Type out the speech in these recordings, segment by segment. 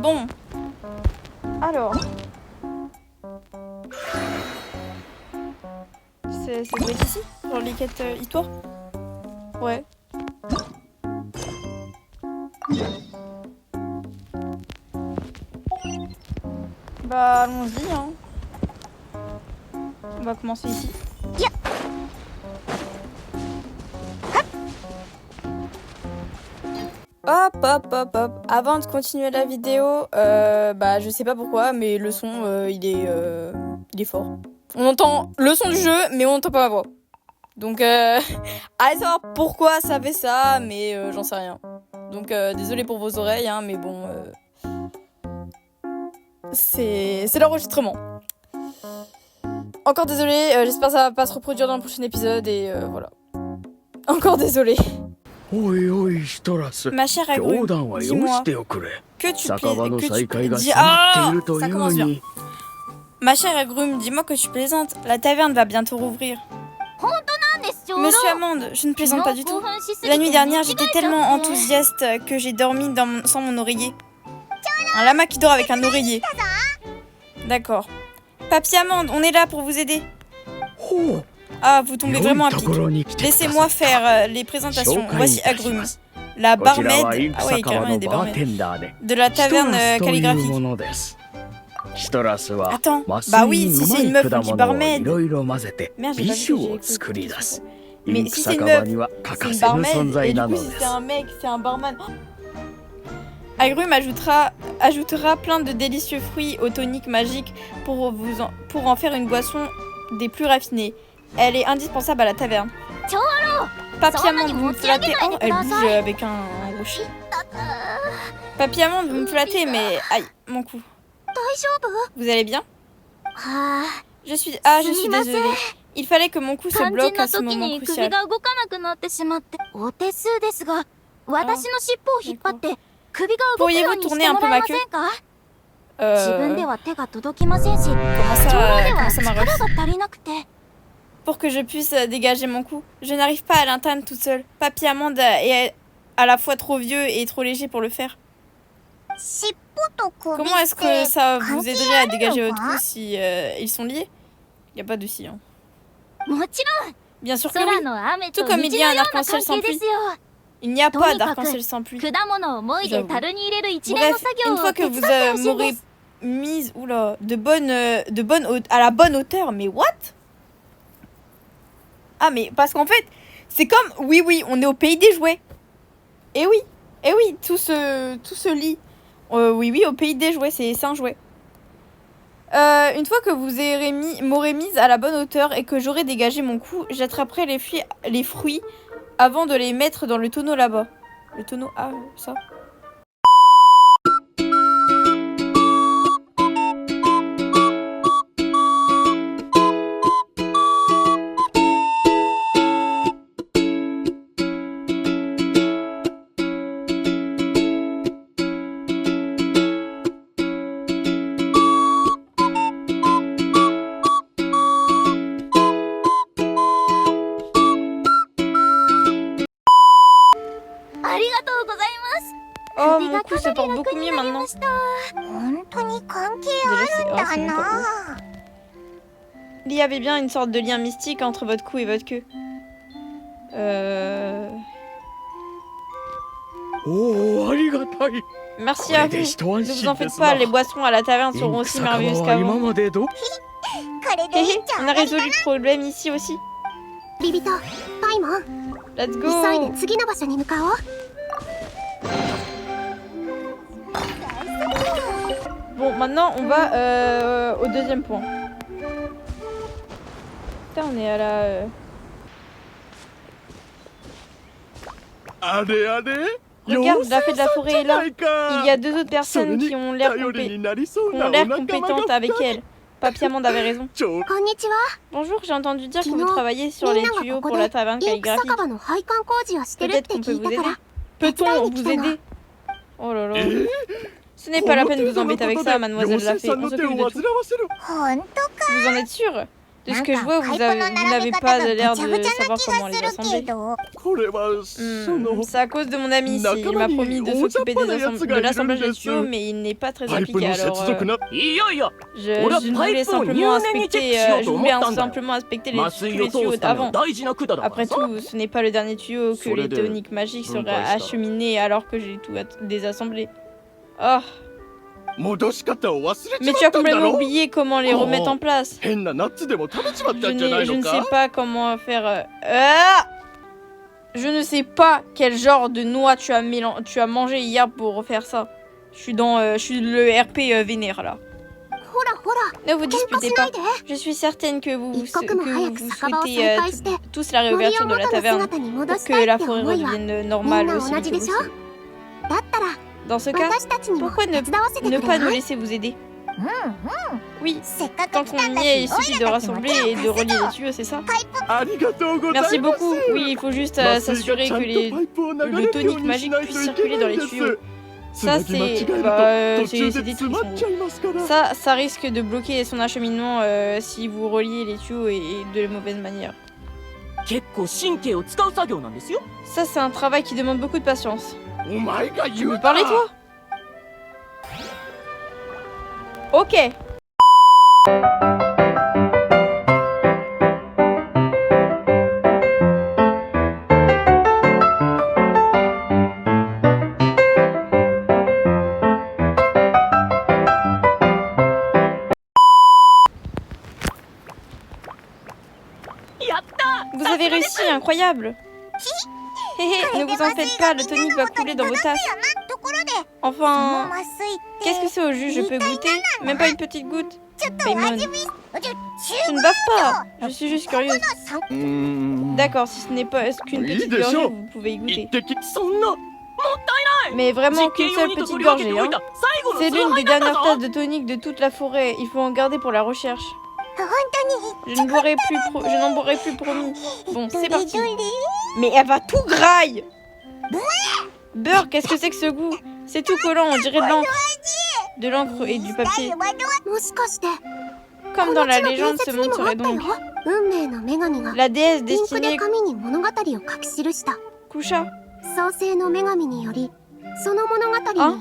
Bon. Alors. Ça doit être ici, genre les quêtes histoires. Ouais. Bah allons-y hein. On va commencer ici. Hop hop hop hop. Avant de continuer la vidéo, bah je sais pas pourquoi, mais le son il est fort. On entend le son du jeu, mais on n'entend pas ma voix. Donc allez savoir pourquoi ça fait ça, mais j'en sais rien. Donc désolé pour vos oreilles, hein, mais bon, c'est l'enregistrement. Encore désolé, j'espère que ça va pas se reproduire dans le prochain épisode et voilà. Encore désolé. Ma chère Agrume, dis-moi que tu plaisantes. Ah, ça commence bien. Ma chère Agrume, dis-moi que tu plaisantes. La taverne va bientôt rouvrir. Monsieur Amande, je ne plaisante pas du tout. La nuit dernière, j'étais tellement enthousiaste que j'ai dormi sans mon oreiller. Un lama qui dort avec un oreiller. D'accord. Papy Amande, on est là pour vous aider. Ah, vous tombez vraiment à pic. Laissez-moi faire les présentations. Voici Agrume, la barmaid. Ah ouais, carrément, il y a des barmaids. De la taverne calligraphique. Attends, bah oui, si c'est une meuf qui barmaid. Merde, j'ai pas vu que j'ai écouté. Mais si c'est une meuf, c'est une barmaid. Et du coup, si c'est un mec, c'est un barman. Agrume ajoutera plein de délicieux fruits au tonique magique pour en faire une boisson des plus raffinées. Elle est indispensable à la taverne. Papy Amande, vous me flattez. Oh, elle bouge avec un rocher. Papy Amande, vous me flattez, mais aïe, mon cou. Vous allez bien? Je suis désolée. Il fallait que mon cou se bloque à ce moment crucial. Pourriez-vous tourner un peu ma queue? Comment ça m'arrive? Pour que je puisse dégager mon cou. Je n'arrive pas à l'atteindre toute seule. Papy Amande est à la fois trop vieux et trop léger pour le faire. Comment est-ce que ça vous aiderait à dégager votre cou si ils sont liés? Il n'y a pas de si. Hein. Bien sûr que oui. Tout comme il y a un arc-en-ciel sans pluie. Il n'y a pas d'arc-en-ciel sans pluie. Bref, une fois que vous m'aurez mise à la bonne hauteur, mais what? Ah mais parce qu'en fait, c'est comme oui, on est au pays des jouets. Et oui, tout se lie. Oui, au pays des jouets, c'est un jouet. Une fois que vous m'aurez mise à la bonne hauteur et que j'aurai dégagé mon cou, j'attraperai les fruits avant de les mettre dans le tonneau là-bas. Le tonneau, ah, ça. Oh, mon cou se porte beaucoup mieux maintenant. Déjà, c'est même pas ouf. Il y avait bien une sorte de lien mystique entre votre cou et votre queue. Merci à vous. Ne vous en faites pas, les boissons à la taverne seront aussi merveilleuses qu'avant. On a résolu le problème ici aussi. Let's go. Bon, maintenant on va au deuxième point. Putain, on est à la... Regarde, la fée de la forêt est là. Il y a deux autres personnes qui ont l'air compétentes avec elle. Papy Amande avait raison. Bonjour, j'ai entendu dire que vous travaillez sur les tuyaux pour la taverne calligraphique. Peut-être qu'on peut vous aider. Peut-on vous aider? Oh là là. Ce n'est pas la peine de vous embêter avec ça, mademoiselle la fée. On s'occupe de tout. Vous en êtes sûre? De ce que je vois, vous n'avez pas l'air de savoir comment les assembler. C'est à cause de mon ami ici. Il m'a promis de s'occuper de l'assemblage des tuyaux, mais il n'est pas très appliqué. Alors, je voulais simplement inspecter tous les tuyaux d'avant. Après tout, ce n'est pas le dernier tuyau que les toniques magiques seraient acheminés alors que j'ai tout désassemblé. Oh. Mais tu as complètement oublié comment les remettre en place. Je ne sais pas comment faire... Je ne sais pas quel genre de noix tu as mangé hier pour refaire ça. Je suis le RP vénère là. Ne vous disputez pas. Je suis certaine que vous souhaitez tous la réouverture de la taverne pour que la forêt redevienne normale aussi vite que possible. Dans ce cas, pourquoi ne pas nous laisser vous aider? Oui, tant qu'on y est, il suffit de rassembler et de relier les tuyaux, c'est ça? Merci beaucoup. Oui, il faut juste s'assurer que le tonique magique puisse circuler dans les tuyaux. Ça, c'est des trucs. Ça risque de bloquer son acheminement si vous reliez les tuyaux et de mauvaise manière. Ça, c'est un travail qui demande beaucoup de patience. Tu veux parler, toi? Ok. Vous avez réussi, incroyable. Ne vous en faites pas, le tonique va couler dans vos tasses. Enfin, qu'est-ce que c'est au jus? Je peux goûter? Même pas une petite goutte? Paimon. Je ne bave pas, je suis juste curieuse. D'accord, si ce n'est pas qu'une petite gorgée, vous pouvez y goûter. Mais vraiment qu'une seule petite gorgée, hein. C'est l'une des dernières tasses de tonique de toute la forêt, il faut en garder pour la recherche. Je n'en boirai plus promis. Bon, c'est parti. Mais elle va tout graille. Beurre, qu'est-ce que c'est que ce goût? C'est tout collant, on dirait de l'encre. De l'encre et du papier. Comme dans la légende, ce monde serait donc la déesse destinée Kusha. Hein?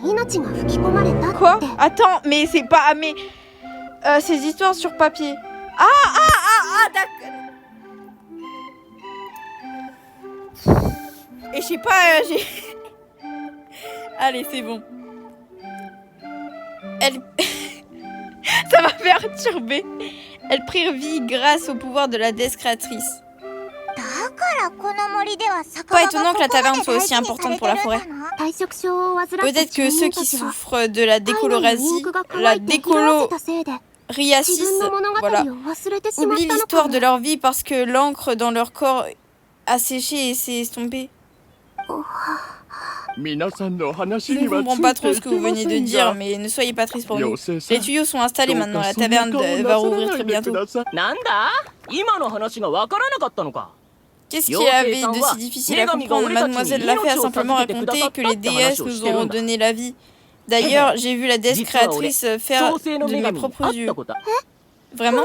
Quoi? Attends, mais c'est pas... Mais... ces histoires sur papier. D'accord. Et je sais pas, j'ai... Allez, c'est bon. Ça m'a perturbé. Elles prirent vie grâce au pouvoir de la déesse créatrice. Pas étonnant que la taverne soit aussi importante pour la forêt. Peut-être que ceux qui souffrent de la décoloriasis, voilà, oublient l'histoire de leur vie parce que l'encre dans leur corps a séché et s'est estompée. Je ne comprends pas trop ce que vous venez de dire, mais ne soyez pas triste pour nous. Les tuyaux sont installés maintenant, la taverne va rouvrir très bientôt. Qu'est-ce qu'il y avait de si difficile à comprendre? Mademoiselle Lafay a simplement raconté que les déesses nous ont donné la vie. D'ailleurs, j'ai vu la déesse créatrice faire de mes propres yeux. Vraiment?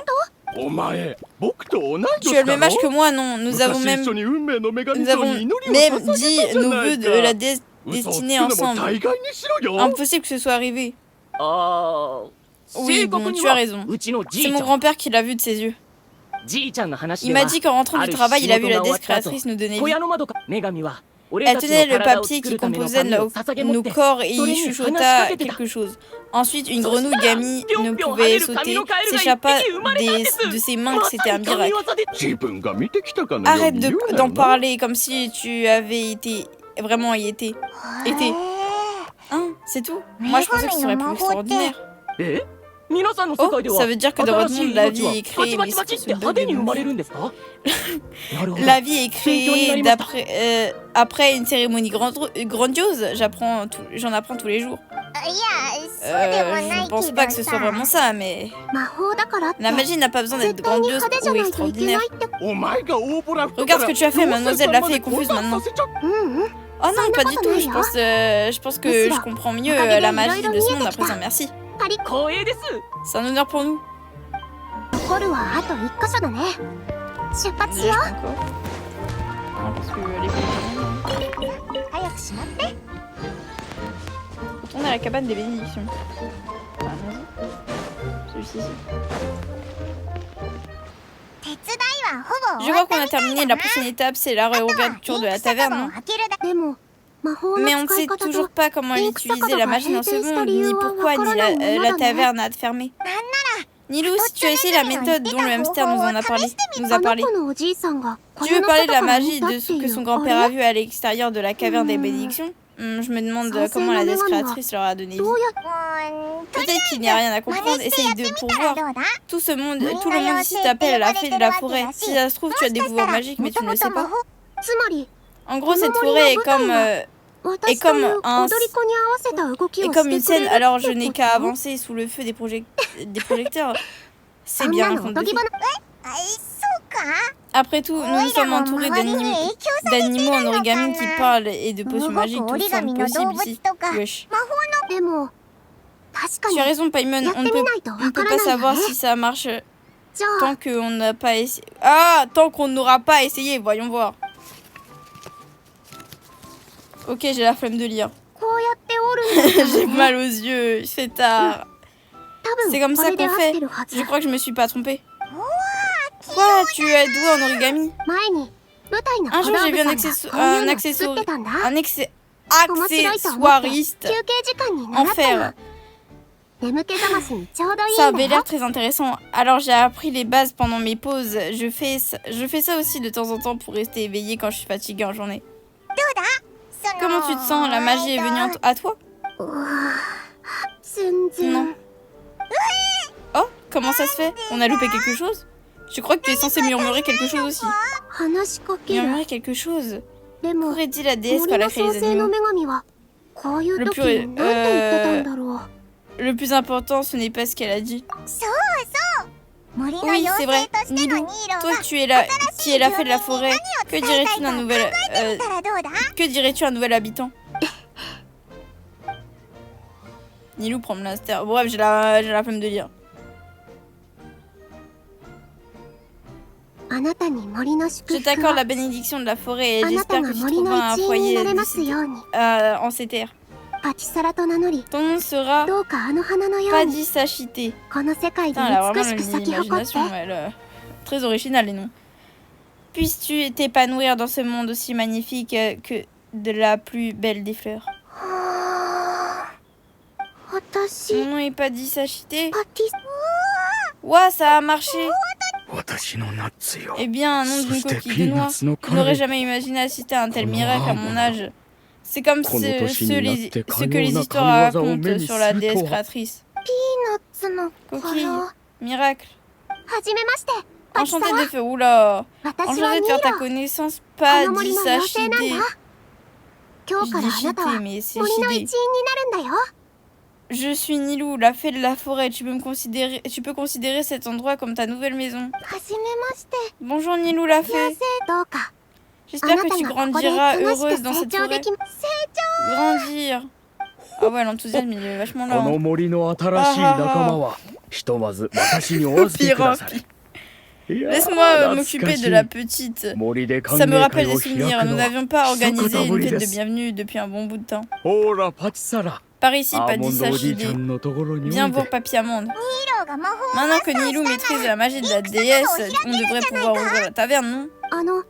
Tu as le même âge que moi, non? Nous avons même dit nos vœux de la déesse destinée ensemble. Impossible que ce soit arrivé. Oui, bon, tu as raison. C'est mon grand-père qui l'a vu de ses yeux. Il m'a dit qu'en rentrant du travail, il a vu la déesse créatrice nous donner vie. Elle tenait le papier qui composait nos corps et y chuchota quelque chose. Ensuite, une grenouille gamine ne pouvait sauter, s'échappa de ses mains que c'était un miracle. Arrête d'en parler comme si tu avais vraiment y été. Hein, c'est tout? Moi, je pensais que ce serait plus extraordinaire. Oh, ça veut dire que dans votre monde, la vie est créée, mais c'est ce bug de la vie est créée après une cérémonie grandiose. J'en apprends tous les jours. Je ne pense pas que ce soit vraiment ça, mais... La magie n'a pas besoin d'être grandiose ou extraordinaire. Regarde ce que tu as fait, mademoiselle Lafay est confuse maintenant. Oh non, pas du tout, je pense que je comprends mieux la magie de ce monde à présent, merci. C'est un honneur pour nous. 残るはあと1箇所だね。出発し Déjà, よ je peux encore. Non, parce que les bénédictions. う。早くしまって。 Retourner à la cabane des bénédictions. Enfin, vas-y. Celui-ci. Je vois qu'on a terminé. La prochaine étape, c'est la réouverture de la taverne, non? でも魔法 Mais の on ne 使 sait い方 toujours と pas comment utiliser la magie dans ce monde, ni pourquoi, ni la taverne a fermé. Nilou, si tu as essayé la méthode dont le hamster nous a parlé. あの子のおじいさんが Tu veux parler de la magie de ce que son grand-père a vu à l'extérieur de la caverne des bénédictions? Je me demande comment la déesse créatrice leur a donné vie. どうや Peut-être qu'il n'y a rien à comprendre, essaye de pour voir. Tout le monde ici t'appelle la fée de la forêt. Si ça se trouve, tu as des pouvoirs magiques, mais tu ne le sais pas. つまり En gros, cette forêt est comme 私という踊り子に合わせた動きを comme し une てくれ scène, る alors っ je て n'ai こ qu'à と avancer sous le feu des projecteurs. そ C'est ん bien な un のお conte と de ぎ fées. 話 Après tout, nous sommes entourés d'animaux en origami qui parlent et de potions magiques. Tout semble possible ici. Wesh. でも確か Tu に as raison, Paimon, やっ on て ne み peut, ないと on わ ne か peut ら pas ないよ savoir ね si ça marche じゃあ tant qu'on n'a pas essayé. Ah, tant qu'on n'aura pas essayé, voyons voir. Ok, j'ai la flemme de lire. こうやって折るんだった J'ai ら mal aux yeux, c'est tard. 多 C'est 分 comme こ ça れで qu'on 合っ fait. てるはず Je crois que je me suis pas trompée. Quoi? Tu es douée en origami? 前に舞台の Un 小 jour, 道 j'ai 具 vu さ un んがこういうの作ってたんだ 面白いと思って accessoiriste 休憩時間に en 習った fer. の眠気覚ましにちょうどいい Ça んだ avait よ l'air très intéressant. Alors j'ai appris les bases pendant mes pauses. Je fais ça aussi de temps en temps pour rester éveillée quand je suis fatiguée en journée. Comment tu te sens? La magie est venue à toi? 全然 Non. Oh, comment ça se fait? On a loupé quelque chose? Je crois que tu es censé murmurer quelque chose aussi. 話しかける Murmurer quelque chose? でも Qu'aurait dit la déesse 森 quand elle の a créé 創 les 生の animaux? 女神はこういう時 Le plus- に何て言ってたんだろう Le plus important, ce n'est pas ce qu'elle a dit. 森の Oui, 妖 c'est 精 vrai. としての Nilou, ニーロー toi が qui es la fée de la forêt, que dirais-tu d'un nouvel, たらどうだ que dirais-tu à un nouvel habitant? Nilou prend Blaster. Bref, j'ai la flemme de lire. あなたに森の祝 Je 福 t'accorde を la bénédiction de la forêt et あなた j'espère が que tu 森の trouveras un 一員に foyer なれますように en ces terres. パティサラと名乗り Ton nom sera どうかあの花のように Padisachité. この世界で Putain, elle a 美 vraiment しく咲き誇って l'imagination, elle. Très original les noms. Puisses-tu t'épanouir dans ce monde aussi magnifique que de la plus belle des fleurs. はあ私 Mon nom est Padisachité. パティ Ouah, ça a marché. 私のナッツよ。 Eh bien, un nom そ d'une して coquille ピ de ーナ noix. ッツの Je カレ n'aurais ー。 jamais imaginé assister à un tel Comment miracle à mon voilà. âge. C'est comme Kono toshi ce ni natte que les kayo na histoires kamiwaza o racontent me ni sur la suru déesse to wa. créatrice. ピーナッツの Coquille, 頃 miracle. はじめましてパティサ Enchantée ラ de faire. Oula. 私は Enchantée ニ de ー faire ta ロ connaissance. この森の妖精なんだ Padisachité. 今日からあなたは Digité, mais c'est 森の一員に chidé. なるんだよ Je suis Nilou, la fée de la forêt. Tu peux considérer cet endroit comme ta nouvelle maison. はじめまして Bonjour Nilou, la fée. 妖精どうかあ J'espère な que た tu がここで grandiras 楽し heureuse く dans 成 cette 長で forêt. きます成 Grandir. Ah ouais, l'enthousiasme, il est vachement こ là. の Hein. 森の新しい仲間はひとまず私にお預けください。いやー Laisse-moi 懐 m'occuper かしい de la petite. 森で歓 Ça me 迎 rappelle 会 des を開 souvenirs. く Nous のは n'avions pas organisé 久方ぶ une り fête で de す。 bienvenue depuis un bon bout de temps. ほらパチサラ。 Par ici, アーモンドおじいちゃ Padisachité. んのところにおい Viens で voir Papy Amande. ニーローが魔法を Maintenant que Nilou maîtrise la magie de la déesse, on devrait pouvoir ouvrir la taverne, non? あの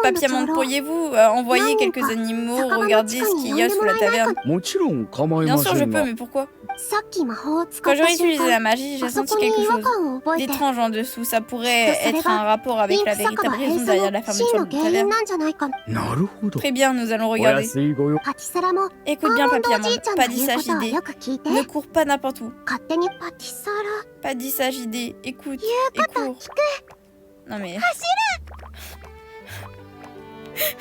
Papy Amande, pourriez-vous envoyer quelques animaux regarder ce qu'il y a sous la taverne? もちろん構い Bien ま sûr, せ je ん peux, が mais pourquoi? さっき魔法を使 Quand った j'aurais 瞬 utilisé 間 la magie, あ j'ai そ senti こに quelque 違和 chose 感を覚えて d'étrange en dessous. Ça pourrait それ être un が rapport リ avec ン la ク酒場 véritable 閉 raison 鎖 derrière の la 真 fermeture の de 原 la 因 taverne. なんじゃないか なるほど。 Très bien, nous allons お regarder. 安いご用。パティサラも Écoute ア bien, ーモンド Papy おじい Amande. ちゃん Pas の言うことは d'Isachidé. よく聞いて Ne cours pas n'importe où. 勝手にパティサラ Pas d'Isachidé. Écoute 言 et うこと cours. 聞く Non mais.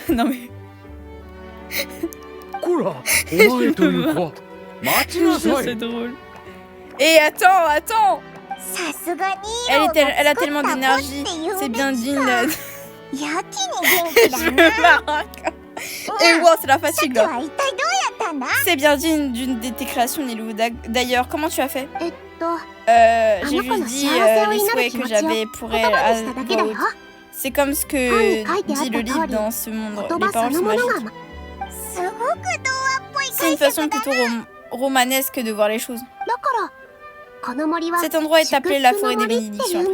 Non mais. こら、お前という子は待ちなさ C'est い。 drôle. Et attends! さすがニーローが Elle a 作 tellement ったポ d'énergie. っていう C'est べ bien き digne. か de- やけに元気 Je だ me な marque. Et wow, c'est la さっ fatigue き là. は一体どうやったんだ C'est bien digne d'une de tes créations, Nilou. D'ailleurs, comment tu as fait? J'ai juste dit les souhaits que j'avais pour elle à voix haute. C'est comme ce que dit le livre dans ce monde. Les paroles sont magiques. C'est une façon plutôt romanesque de voir les choses. Cet endroit est appelé la forêt des bénédictions.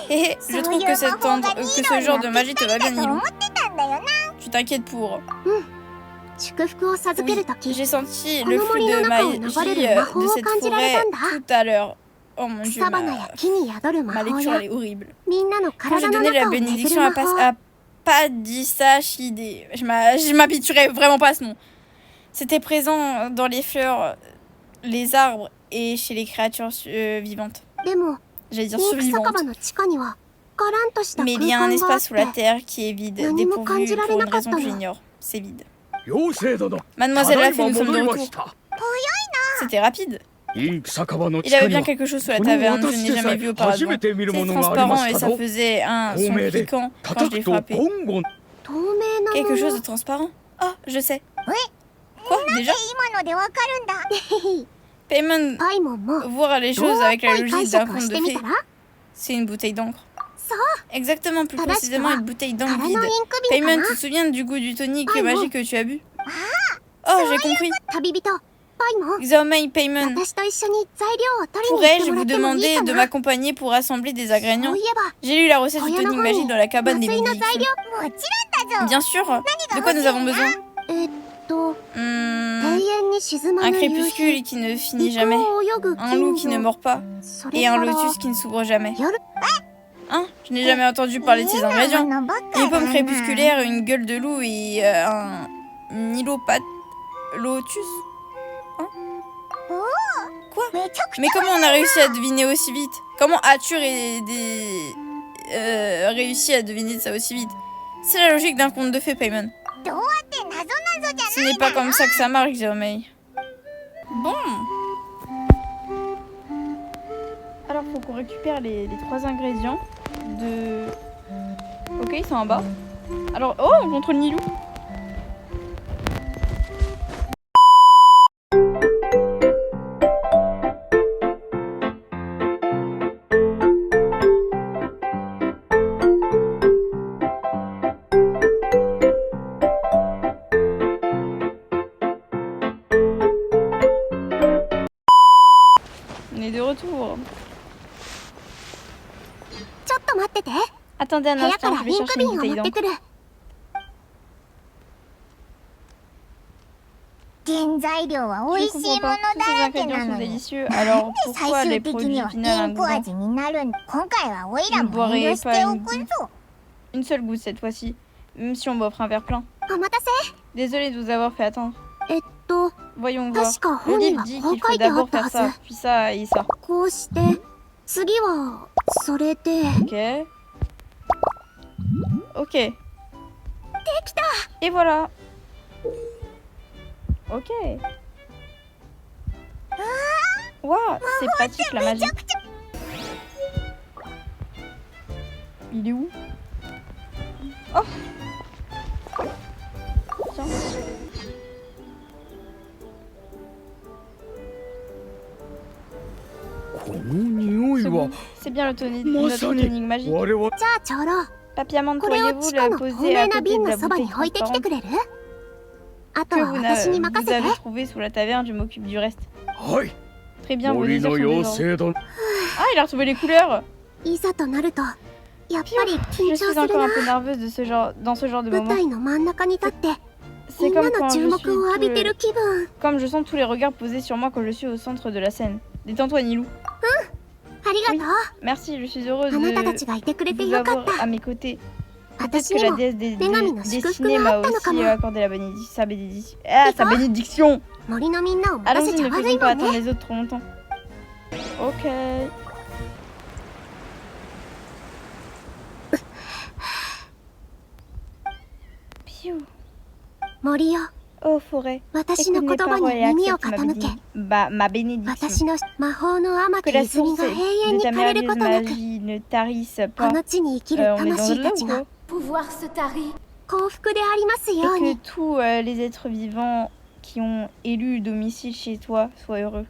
Je trouve que ce genre de magie te va bien, Nilou. Tu t'inquiètes pour... Oui, j'ai senti le flux de magie de cette forêt tout à l'heure. Oh mon dieu, ma lecture elle est horrible. Quand j'ai donné la bénédiction à Padishide, je m'habituerai vraiment pas à ce nom. C'était présent dans les fleurs, les arbres et chez les créatures vivantes. J'allais dire survivantes. Mais il y a un espace sous la terre qui est vide, dépourvu pour une raison que j'ignore. C'est vide. Mademoiselle Lafay, nous sommes de retour. C'était rapide. Il avait bien quelque chose sous la taverne, je n'ai jamais vu auparavant. C'était transparent et ça faisait un son piquant quand je l'ai frappé. Quelque chose de transparent? Ah, je sais. Quoi, déjà? Paimon voir les choses avec la logique d'un conte de fées. C'est une bouteille d'encre. Exactement, plus précisément une bouteille d'encre vide. Paimon, tu te souviens du goût du tonique magique que tu as bu? Oh, j'ai compris. Xiaomei, Paimon, pourrais-je vous demander de m'accompagner pour assembler des ingrédients? J'ai lu la recette du tonique magique dans la cabane des bénédictions. Bien sûr. De quoi nous avons besoin? Un crépuscule qui ne finit jamais, un loup qui ne mord pas, et un lotus qui ne s'ouvre jamais. Hein? Je n'ai jamais entendu parler de ces ingrédients. Une pomme crépusculaire, une gueule de loup et un nylopathe lotus. Hein? Quoi? Mais comment on a réussi à deviner aussi vite? Comment as-tu réussi à deviner ça aussi vite? C'est la logique d'un conte de fées, Paimon. Ce n'est pas comme ça que ça marche, Xiaomei. Bon. Alors, faut qu'on récupère les 3 ingrédients de... Ok, ils sont en bas. Alors, oh, on contrôle Nilou. On est de retour. Attendez un instant, je vais chercher une bouteille d'encre. Je comprends pas, tous ces ingrédients sont délicieux, alors pourquoi les produits finaux un goût? Je ne boirai pas une seule goutte cette fois-ci, même si on m'offre un verre plein. Désolée de vous avoir fait attendre. Voyons voir. Le livre dit qu'il faut d'abord faire ça, puis ça et ça. Ok. Et voilà. Ok. Waouh, c'est pratique la magie. Il est où? Oh. Tiens. C'est bien le tonique magique. Papy Amande, pourriez-vous la poser à côté de la bouteille transparente que vous avez trouvée sous la taverne? Je m'occupe du reste. Très bien, vos désirs sont désordres. Ah, il a retrouvé les couleurs. Je suis encore un peu nerveuse dans ce genre de moment. C'est comme quand comme je sens tous les regards posés sur moi quand je suis au centre de la scène. Détends-toi, Nilou. Oui, merci, je suis heureuse de vous avoir à mes côtés. Peut-être que la déesse destinée m'a aussi accordé sa bénédiction. Ah, sa bénédiction. Allons-y, ne faisons pas attendre les autres trop longtemps. Ok. Piou. Oh forêt, écoute mes paroles et accepte ma bénédiction. Que la source de ta merveilleuse magie ne tarisse pas. On est dans le ou quoi? Pouvoir se tarir. Et que tous les êtres vivants qui ont élu domicile chez toi soient heureux.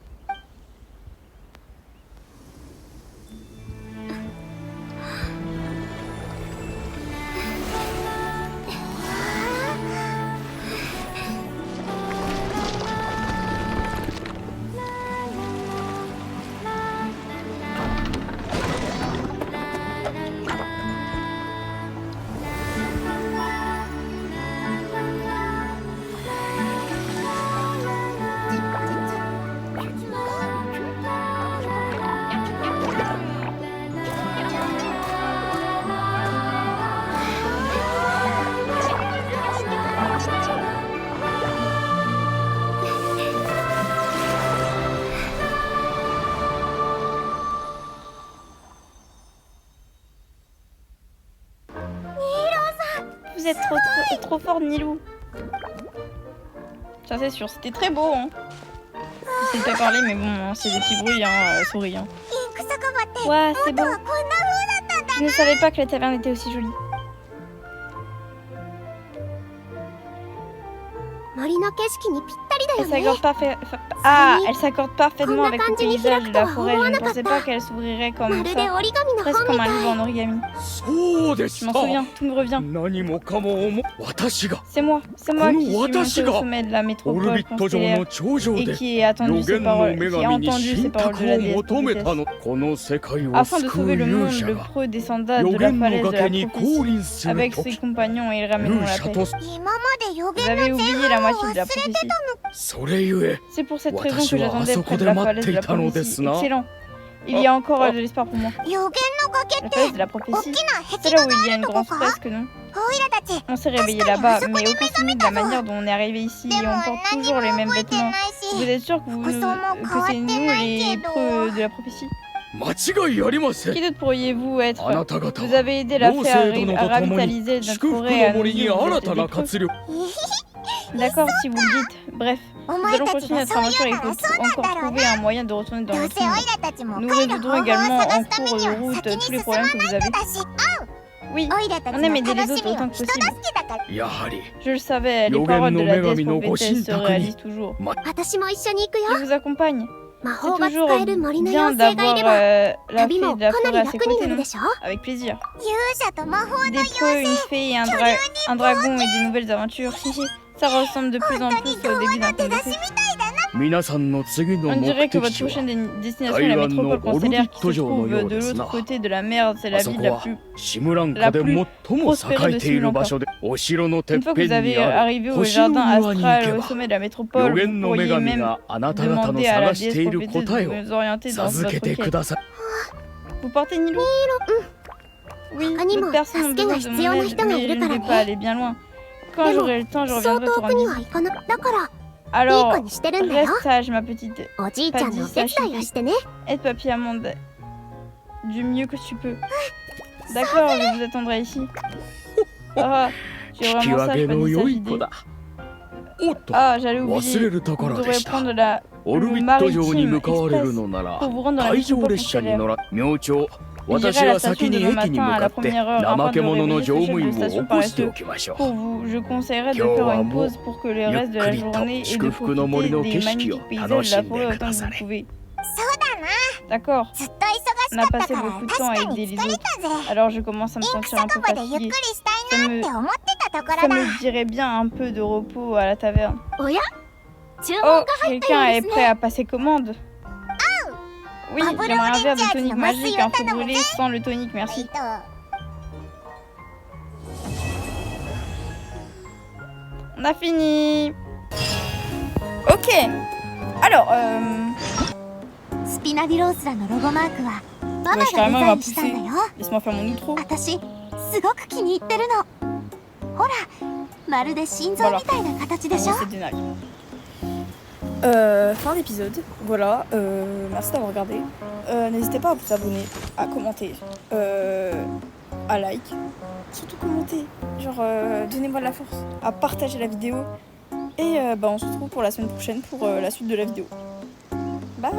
vous êtes trop fort, Nilou. Ça c'est sûr, c'était très beau. Hein. Je sais pas parler, mais bon, c'est des petits bruits, souris. Hein. Ouais, c'est beau. Je ne savais pas que la taverne était aussi jolie. Elle s'accorde parfaitement avec le paysage de la forêt. Je ne pensais pas qu'elle s'ouvrirait comme ça, presque comme un livre en origami. Je m'en souviens, tout me revient. C'est moi qui suis monté au sommet de la métropole constellaire et qui a entendu ces paroles de la déesse prophétesse. Afin de sauver le monde, le preux descenda de la falaise de la prophétie. Avec ses compagnons, ils ramèneront la paix. Vous avez oublié la moitié de la prophétie. C'est pour cette raison que j'attendais près de la falaise de la prophétie. Excellent. Il y a encore de l'espoir pour moi. La falaise de la prophétie, c'est là où il y a une grande fresque, non? On s'est réveillé là-bas, mais aucun signe de la manière dont on est arrivé ici et on porte toujours les mêmes vêtements. Vous êtes sûr que c'est nous les preux de la prophétie? Qui d'autre pourriez-vous être? Vous avez aidé la fée à revitaliser notre forêt et à nous dire. D'accord, si vous le dites. Bref, nous allons continuer notre aventure et il faut encore trouver un moyen de retourner dans notre monde. Nous résoudrons également en cours de route tous les problèmes que vous avez. Oui, on aime aider les autres autant que possible. Je le savais, les paroles de la déesse prophétesse se réalisent toujours. Je vous accompagne. C'est toujours bien d'avoir la fée de la forêt à ses côtés, non? Avec plaisir. Des preux, une fée et un dragon et des nouvelles aventures. Ça ressemble de plus en plus au début d'un conte de fées. On dirait que votre prochaine destination est la métropole constellaire qui se trouve de l'autre côté de la mer. C'est la ville la plus prospérée de Simulan. Une fois que vous avez arrivé au jardin astral au sommet de la métropole, vous pourriez même demander à la déesse prophétesse de vous orienter dans votre quête. Vous portez Nilou? Oui, d'autres personnes ont besoin de mon aide, mais je ne vais pas aller bien loin. Quand j'aurai le temps, je reviendrai te rendre visite. Alors, reste sage, ma petite. Pas dit Sachi. Aide papy à monde du mieux que tu peux. D'accord, je vous attendrai ici. Ah, j'ai vraiment sage, pas dit Sachi. Ah, j'allais oublier. Vous devrez prendre le maritime express pour vous rendre dans la métropole constellaire. Vous irez à la station demain matin à la première heure afin de réveiller ce chef de station paresseux. Pour vous, je conseillerais de faire une pause pour que le reste de la journée et de profiter des magnifiques paysages de la forêt autant que vous pouvez. D'accord. On a passé beaucoup de temps à aider les autres, alors je commence à me sentir un peu fatiguée. Ça me dirait bien un peu de repos à la taverne. Oh, quelqu'un est prêt à passer commande? Oui, j'aimerais un verre de tonique magique, un feu brûlé sans le tonique, merci. On a fini. Ok. Alors, wesh, carrément, il m'a poussé. Laisse-moi faire mon outro. Voilà. C'est dingue. Fin d'épisode, voilà, merci d'avoir regardé, n'hésitez pas à vous abonner, à commenter, à like, surtout commenter, genre donnez-moi de la force, à partager la vidéo, et on se retrouve pour la semaine prochaine pour la suite de la vidéo. Bye.